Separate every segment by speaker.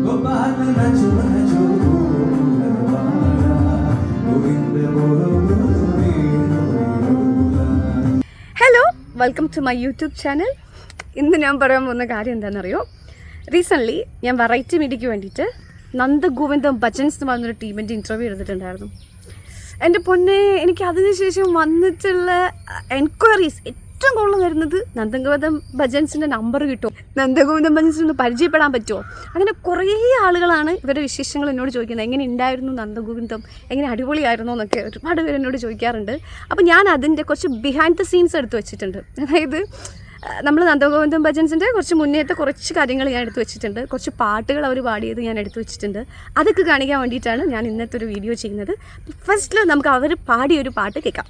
Speaker 1: Hello, welcome to my YouTube channel. ഇന്ന് ഞാൻ പറയാൻ പോകുന്ന കാര്യം എന്താണെന്നറിയോ? റീസെൻ്റ്ലി ഞാൻ വെറൈറ്റി മീഡിയയ്ക്ക് വേണ്ടിയിട്ട് നന്ദഗോവിന്ദം ഭജൻസ് എന്ന് പറഞ്ഞൊരു ടീമിൻ്റെ ഇൻ്റർവ്യൂ എടുത്തിട്ടുണ്ടായിരുന്നു. എൻ്റെ പൊന്നെ, എനിക്ക് അതിനുശേഷം വന്നിട്ടുള്ള എൻക്വയറീസ് ഏറ്റവും കൂടുതൽ വരുന്നത് നന്ദഗോവിന്ദം ഭജൻസിൻ്റെ നമ്പർ കിട്ടുമോ, നന്ദഗോവിന്ദം ഭജൻസിനൊന്ന് പരിചയപ്പെടാൻ പറ്റുമോ, അങ്ങനെ കുറേ ആളുകളാണ് ഇവരുടെ വിശേഷങ്ങൾ എന്നോട് ചോദിക്കുന്നത്. എങ്ങനെ ഉണ്ടായിരുന്നു നന്ദഗോവിന്ദം, എങ്ങനെ അടിപൊളിയായിരുന്നോ എന്നൊക്കെ ഒരുപാട് പേര് എന്നോട് ചോദിക്കാറുണ്ട്. അപ്പോൾ ഞാൻ അതിൻ്റെ കുറച്ച് ബിഹൈൻഡ് ദ സീൻസ് എടുത്ത് വെച്ചിട്ടുണ്ട്. അതായത് നമ്മൾ നന്ദഗോവിന്ദം ഭജൻസിൻ്റെ കുറച്ച് മുന്നേത്തെ കുറച്ച് കാര്യങ്ങൾ ഞാൻ എടുത്തു വെച്ചിട്ടുണ്ട്. കുറച്ച് പാട്ടുകൾ അവർ പാടിയത് ഞാൻ എടുത്തു വെച്ചിട്ടുണ്ട്. അതൊക്കെ കാണിക്കാൻ വേണ്ടിയിട്ടാണ് ഞാൻ ഇന്നത്തെ ഒരു വീഡിയോ ചെയ്യുന്നത്. ഫസ്റ്റിൽ നമുക്ക് അവർ പാടിയൊരു പാട്ട് കേൾക്കാം.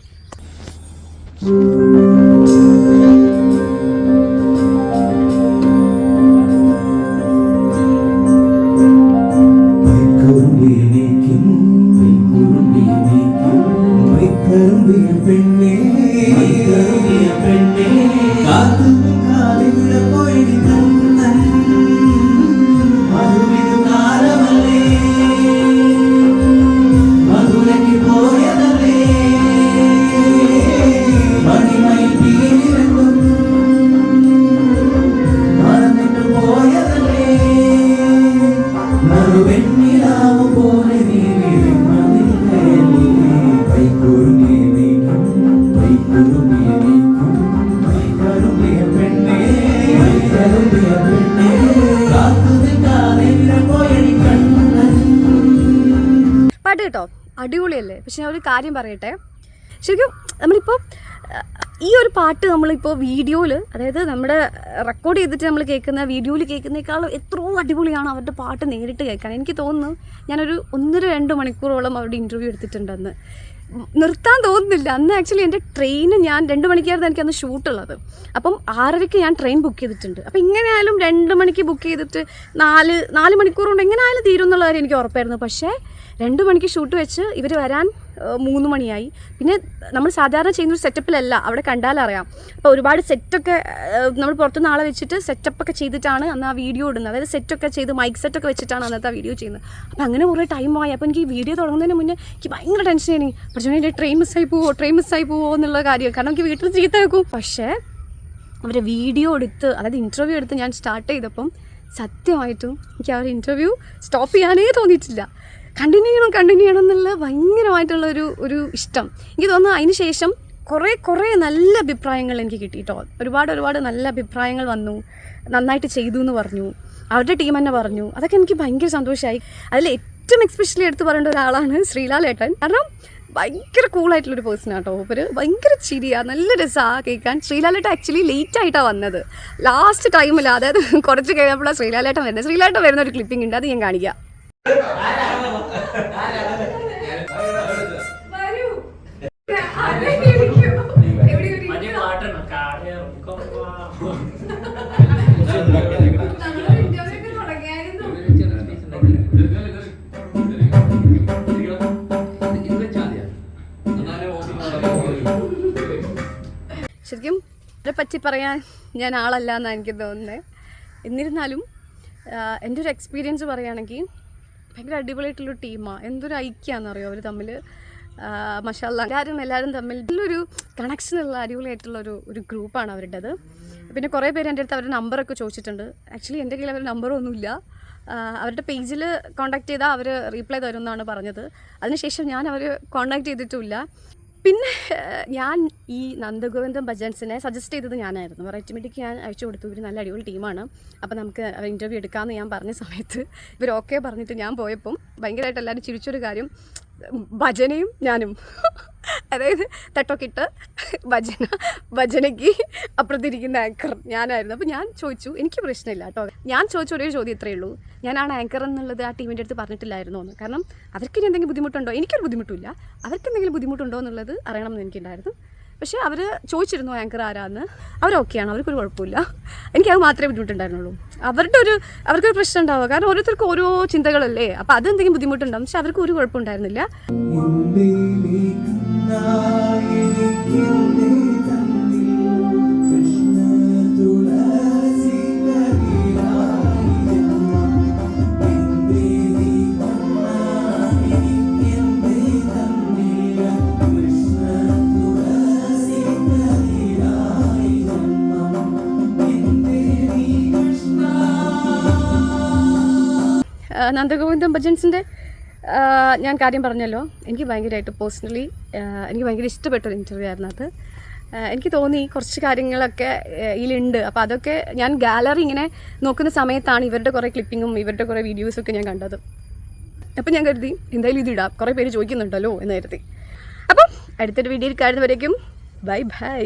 Speaker 1: പാട്ട് കേട്ടോ, അടിപൊളിയല്ലേ? പക്ഷെ ഞാൻ ഒരു കാര്യം പറയട്ടെ, ശരിക്കും നമ്മളിപ്പോൾ ഈ ഒരു പാട്ട് നമ്മളിപ്പോൾ വീഡിയോയിൽ, അതായത് നമ്മുടെ റെക്കോർഡ് ചെയ്തിട്ട് നമ്മൾ കേൾക്കുന്ന വീഡിയോയിൽ കേൾക്കുന്നതിനേക്കാളും എത്രയോ അടിപൊളിയാണ് അവരുടെ പാട്ട് നേരിട്ട് കേൾക്കാൻ. എനിക്ക് തോന്നുന്നു ഞാനൊരു 1-2 മണിക്കൂറോളം അവരുടെ ഇൻ്റർവ്യൂ എടുത്തിട്ടുണ്ടെന്ന്. നിർത്താൻ തോന്നുന്നില്ല. അന്ന് ആക്ച്വലി എൻ്റെ ട്രെയിന് ഞാൻ 2 മണിക്കായിരുന്നു എനിക്കന്ന് ഷൂട്ടുള്ളത്. അപ്പം 6:30 ഞാൻ ട്രെയിൻ ബുക്ക് ചെയ്തിട്ടുണ്ട്. അപ്പം ഇങ്ങനെയായാലും 2 മണിക്ക് ബുക്ക് ചെയ്തിട്ട് 4 മണിക്കൂർ കൊണ്ട് എങ്ങനെയായാലും തീരും എന്നുള്ള കാര്യം എനിക്ക് ഉറപ്പായിരുന്നു. പക്ഷേ 2 മണിക്ക് ഷൂട്ട് വെച്ച് ഇവർ വരാൻ 3 മണിയായി. പിന്നെ നമ്മൾ സാധാരണ ചെയ്യുന്നൊരു സെറ്റപ്പിലല്ല, അവിടെ കണ്ടാലറിയാം. അപ്പോൾ ഒരുപാട് സെറ്റൊക്കെ നമ്മൾ പുറത്തുനിന്ന് ആളെ വെച്ചിട്ട് സെറ്റപ്പൊക്കെ ചെയ്തിട്ടാണ് അന്ന് ആ വീഡിയോ ഇടുന്നത്. അതായത് സെറ്റൊക്കെ ചെയ്ത് മൈക്ക് സെറ്റൊക്കെ വെച്ചിട്ടാണ് അന്നത്തെ ആ വീഡിയോ ചെയ്യുന്നത്. അപ്പോൾ അങ്ങനെ കുറേ ടൈമായി. അപ്പോൾ എനിക്ക് ഈ വീഡിയോ തുടങ്ങുന്നതിന് മുന്നേ എനിക്ക് ഭയങ്കര ടെൻഷനായി. പക്ഷേ എൻ്റെ ട്രെയിൻ മിസ്സായി പോവോ എന്നുള്ള കാര്യം. കാരണം എനിക്ക് വീട്ടിൽ ചീത്ത വെക്കും. പക്ഷേ അവരെ വീഡിയോ എടുത്ത്, അതായത് ഇൻ്റർവ്യൂ എടുത്ത് ഞാൻ സ്റ്റാർട്ട് ചെയ്തപ്പം സത്യമായിട്ടും എനിക്ക് ആ ഒരു ഇൻ്റർവ്യൂ സ്റ്റോപ്പ് ചെയ്യാനേ തോന്നിയിട്ടില്ല. കണ്ടിന്യൂ ചെയ്യണം എന്നുള്ള ഭയങ്കരമായിട്ടുള്ളൊരു ഇഷ്ടം എനിക്ക് തോന്നുന്നു. അതിന് ശേഷം കുറേ നല്ല അഭിപ്രായങ്ങൾ എനിക്ക് കിട്ടി കേട്ടോ. ഒരുപാട് നല്ല അഭിപ്രായങ്ങൾ വന്നു. നന്നായിട്ട് ചെയ്തു എന്ന് പറഞ്ഞു, അവരുടെ ടീം തന്നെ പറഞ്ഞു. അതൊക്കെ എനിക്ക് ഭയങ്കര സന്തോഷമായി. അതിൽ ഏറ്റവും എക്സ്പെഷ്യലി എടുത്ത് പറയേണ്ട ഒരാളാണ് ശ്രീലാലേട്ടൻ. കാരണം ഭയങ്കര കൂളായിട്ടുള്ളൊരു പേഴ്സൺ ആട്ടോ. ഒരു ഭയങ്കര ചിരിയാണ്, നല്ല രസമാണ് കേൾക്കാൻ. ശ്രീലാലേട്ടൻ ആക്ച്വലി ലേറ്റായിട്ടാണ് വന്നത്. ലാസ്റ്റ് ടൈമിൽ, അതായത് കുറച്ച് കഴിഞ്ഞപ്പോഴാണ് ശ്രീലാലേട്ടൻ വരുന്നത്. ശ്രീലാലേട്ടൻ വരുന്ന ഒരു ക്ലിപ്പിംഗ് ഉണ്ട്, അത് ഞാൻ കാണിക്കാം. ശരിക്കും ഇതിനെ പറ്റി പറയാൻ ഞാൻ ആളല്ല എന്നാണ് എനിക്ക് തോന്നുന്നത്. എന്നിരുന്നാലും എൻ്റെ ഒരു എക്സ്പീരിയൻസ് പറയുകയാണെങ്കിൽ ഭയങ്കര അടിപൊളിയായിട്ടുള്ളൊരു ടീമാണ്. എന്തൊരു ഐക്യമാണെന്നറിയോ അവർ തമ്മിൽ. മാഷാഅല്ലാ, എല്ലാവരും തമ്മിൽ നല്ലൊരു കണക്ഷനുള്ള അടിപൊളിയായിട്ടുള്ളൊരു ഗ്രൂപ്പാണ് അവരുടേത്. പിന്നെ കുറേ പേര് എൻ്റെ അടുത്ത് അവരുടെ നമ്പറൊക്കെ ചോദിച്ചിട്ടുണ്ട്. ആക്ച്വലി എൻ്റെ കയ്യിൽ അവരുടെ നമ്പറൊന്നുമില്ല. അവരുടെ പേജിൽ കോൺടാക്ട് ചെയ്താൽ അവർ റീപ്ലൈ തരുമെന്നാണ് പറഞ്ഞത്. അതിനുശേഷം ഞാൻ അവർ കോൺടാക്ട് ചെയ്തിട്ടുമില്ല. പിന്നെ ഞാൻ ഈ നന്ദഗോവിന്ദം ഭജൻസിനെ സജസ്റ്റ് ചെയ്തത് ഞാനായിരുന്നു. വെറൈറ്റി മീഡിയയ്ക്ക് ഞാൻ അയച്ചു കൊടുത്തു. ഇവർ നല്ല അടിപൊളി ടീമാണ്, അപ്പോൾ നമുക്ക് ഇൻ്റർവ്യൂ എടുക്കാമെന്ന് ഞാൻ പറഞ്ഞ സമയത്ത് ഇവർ ഓക്കെ പറഞ്ഞിട്ട് ഞാൻ പോയപ്പം ഭയങ്കരമായിട്ട് എല്ലാവരും ചിരിച്ചൊരു കാര്യം, ഭജനയും ഞാനും. അതായത് തട്ടൊക്കെ ഇട്ട് ഭജനയ്ക്ക് അപ്പുറത്തിരിക്കുന്ന ആങ്കർ ഞാനായിരുന്നു. അപ്പോൾ ഞാൻ ചോദിച്ചു, എനിക്ക് പ്രശ്നമില്ല കേട്ടോ, ഞാൻ ചോദിച്ച ഒരേ ചോദ്യം ഇത്രയേ ഉള്ളൂ, ഞാനാണ് ആങ്കർ എന്നുള്ളത് ആ ടീമിൻ്റെ അടുത്ത് പറഞ്ഞിട്ടില്ലായിരുന്നോ എന്ന്. കാരണം അവർക്ക് ഇനി എന്തെങ്കിലും ബുദ്ധിമുട്ടുണ്ടോ, എനിക്കൊരു ബുദ്ധിമുട്ടില്ല, അവർക്ക് എന്തെങ്കിലും ബുദ്ധിമുട്ടുണ്ടോ എന്നുള്ളത് അറിയണം എന്ന് എനിക്കുണ്ടായിരുന്നു. പക്ഷേ അവർ ചോദിച്ചിരുന്നു ആങ്കർ ആരാന്ന്. അവരൊക്കെയാണ്, അവർക്കൊരു കുഴപ്പമില്ല. എനിക്കത് മാത്രമേ ബുദ്ധിമുട്ടുണ്ടായിരുന്നുള്ളൂ. അവർക്കൊരു പ്രശ്നം ഉണ്ടാവുക, കാരണം ഓരോരുത്തർക്കും ഓരോ ചിന്തകളല്ലേ. അപ്പോൾ അതെന്തെങ്കിലും ബുദ്ധിമുട്ടുണ്ടാവും. പക്ഷെ അവർക്ക് ഒരു കുഴപ്പമുണ്ടായിരുന്നില്ല. നന്ദഗോവിന്ദം ഭജൻസിൻ്റെ ഞാൻ കാര്യം പറഞ്ഞല്ലോ, എനിക്ക് ഭയങ്കരമായിട്ട് പേഴ്സണലി എനിക്ക് ഭയങ്കര ഇഷ്ടപ്പെട്ടൊരു ഇൻ്റർവ്യൂ ആയിരുന്നു അത്. എനിക്ക് തോന്നി കുറച്ച് കാര്യങ്ങളൊക്കെ ഇതിലുണ്ട്. അപ്പോൾ അതൊക്കെ ഞാൻ ഗാലറി ഇങ്ങനെ നോക്കുന്ന സമയത്താണ് ഇവരുടെ കുറേ ക്ലിപ്പിങ്ങും ഇവരുടെ കുറേ വീഡിയോസൊക്കെ ഞാൻ കണ്ടത്. അപ്പം ഞാൻ കരുതി എന്തായാലും ഇതിടാം, കുറേ പേര് ചോദിക്കുന്നുണ്ടല്ലോ എന്ന് കരുതി. അപ്പം അടുത്തൊരു വീഡിയോയിൽ കാണുന്നവരേക്കും ബൈ ബൈ.